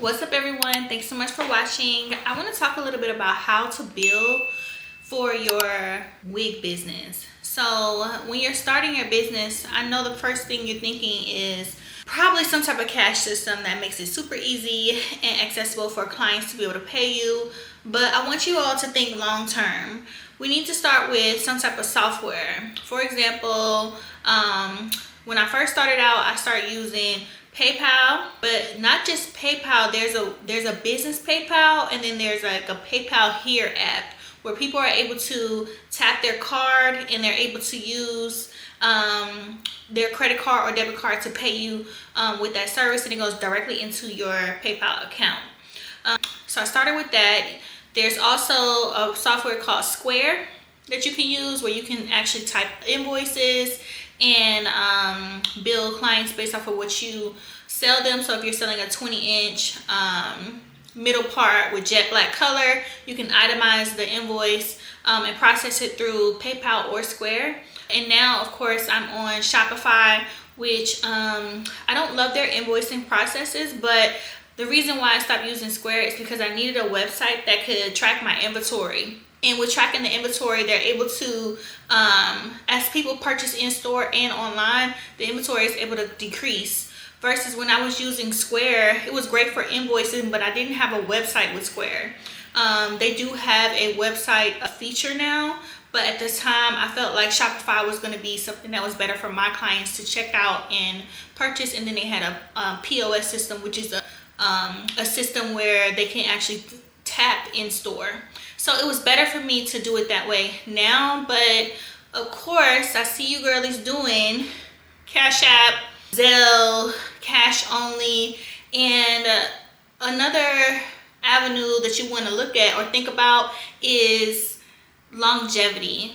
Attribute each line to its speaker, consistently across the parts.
Speaker 1: What's up, everyone? Thanks so much for watching. I want to talk a little bit about how to bill for your wig business. So when you're starting your business, I know the first thing you're thinking is probably some type of cash system that makes it super easy and accessible for clients to be able to pay you. But I want you all to think long term. We need to start with some type of software. For example, when I first started out, I started using PayPal, but not just PayPal. There's a business PayPal, and then there's like a PayPal Here app where people are able to tap their card and they're able to use their credit card or debit card to pay you with that service, and it goes directly into your PayPal account. So I started with that. There's also a software called Square that you can use where you can actually type invoices and bill clients based off of what you sell them. So if you're selling a 20-inch middle part with jet black color, you can itemize the invoice and process it through PayPal or Square. And now, of course, I'm on Shopify, which I don't love their invoicing processes, but the reason why I stopped using Square is because I needed a website that could track my inventory. And with tracking the inventory, they're able to, as people purchase in store and online, the inventory is able to decrease. Versus when I was using Square, it was great for invoicing, but I didn't have a website with Square. They do have a website feature now, but at this time, I felt like Shopify was going to be something that was better for my clients to check out and purchase. And then they had a POS system, which is a system where they can actually tap in store. So it was better for me to do it that way now. But of course, I see you girlies doing Cash App, Zelle, cash only, and another avenue that you want to look at or think about is longevity.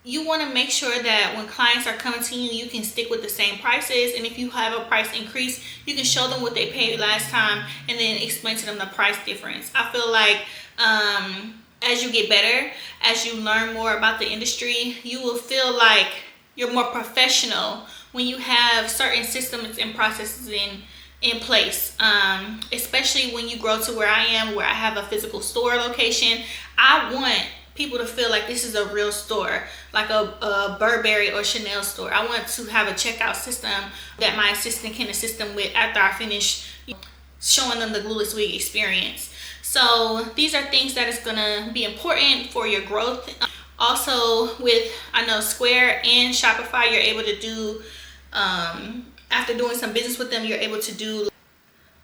Speaker 1: You want to make sure that when clients are coming to you, you can stick with the same prices. And if you have a price increase, you can show them what they paid last time and then explain to them the price difference. I feel like as you get better, as you learn more about the industry, you will feel like you're more professional when you have certain systems and processes in place. Especially when you grow to where I am, where I have a physical store location. I want people to feel like this is a real store, like a Burberry or Chanel store. I want to have a checkout system that my assistant can assist them with after I finish showing them the glueless wig experience. So these are things that is gonna be important for your growth. Also with, I know Square and Shopify, you're able to do, after doing some business with them, you're able to do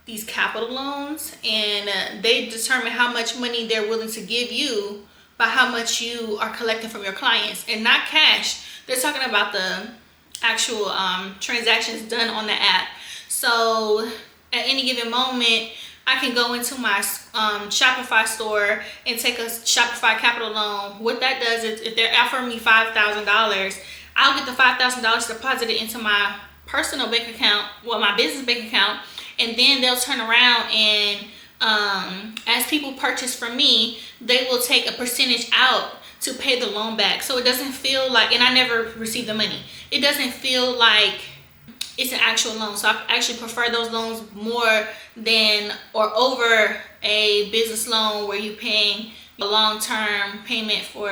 Speaker 1: these capital loans, and they determine how much money they're willing to give you by how much you are collecting from your clients, and not cash. They're talking about the actual transactions done on the app. So at any given moment, I can go into my Shopify store and take a Shopify capital loan. What that does is, if they're offering me $5,000, I'll get the $5,000 deposited into my personal bank account, well, my business bank account, and then they'll turn around and as people purchase from me, they will take a percentage out to pay the loan back. So it doesn't feel like, and I never receive the money, it doesn't feel like it's an actual loan. So I actually prefer those loans more than or over a business loan where you're paying a long-term payment for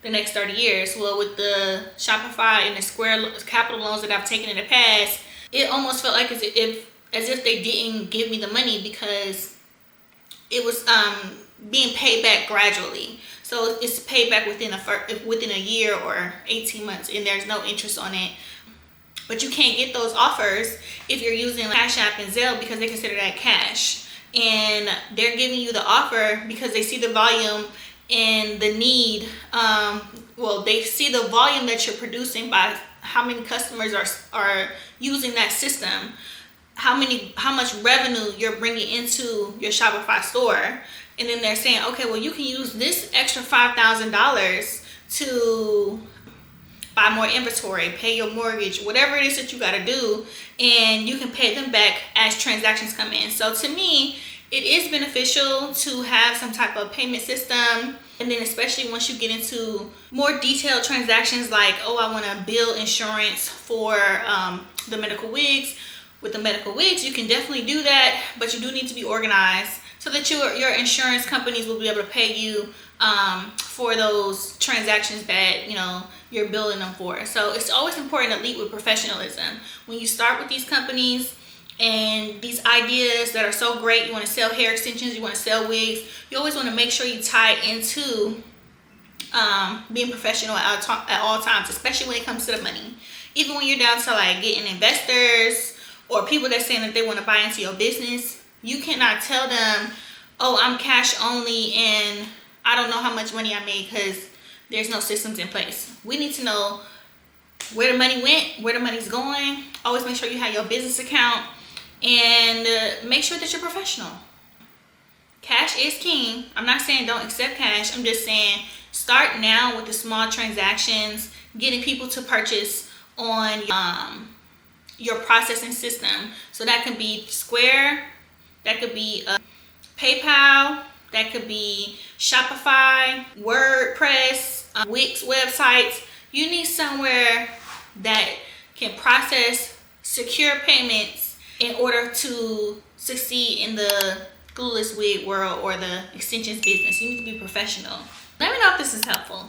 Speaker 1: the next 30 years. Well, with the Shopify and the Square capital loans that I've taken in the past, it almost felt like as if they didn't give me the money, because it was being paid back gradually. So it's paid back within a year or 18 months, and there's no interest on it. But you can't get those offers if you're using Cash App and Zelle, because they consider that cash. And they're giving you the offer because they see the volume and the need. Well, they see the volume that you're producing by how many customers are using that system, how much revenue you're bringing into your Shopify store. And then they're saying, okay, well, you can use this extra $5,000 to buy more inventory, pay your mortgage, whatever it is that you got to do, and you can pay them back as transactions come in. So to me, it is beneficial to have some type of payment system. And then especially once you get into more detailed transactions, like, oh, I want to bill insurance for the medical wigs, with the medical wigs, you can definitely do that, but you do need to be organized so that your insurance companies will be able to pay you for those transactions that you're billing them for. So it's always important to lead with professionalism. When you start with these companies and these ideas that are so great, you want to sell hair extensions, you want to sell wigs, you always want to make sure you tie it into being professional at all times, especially when it comes to the money. Even when you're down to like getting investors or people that saying that they want to buy into your business, you cannot tell them, oh, I'm cash only and I don't know how much money I made, because there's no systems in place. We need to know where the money went, where the money's going. Always make sure you have your business account, and make sure that you're professional. Cash is king. I'm not saying don't accept cash. I'm just saying start now with the small transactions, getting people to purchase on your processing system. So that could be Square, that could be PayPal, that could be Shopify, WordPress, Wix websites. You need somewhere that can process secure payments in order to succeed in the glueless wig world or the extensions business. You need to be professional. Let me know if this is helpful.